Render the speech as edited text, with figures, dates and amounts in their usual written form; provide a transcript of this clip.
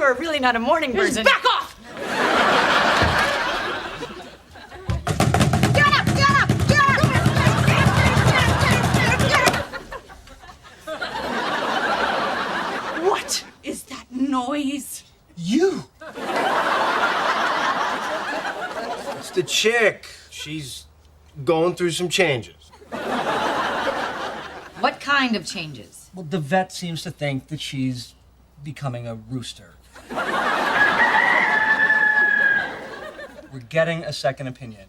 are really not a morning person. Back off! Get up! Get up! Get up! What is that noise? You! It's the chick. She's going through some changes. What kind of changes? Well, the vet seems to think that she's becoming a rooster. We're getting a second opinion.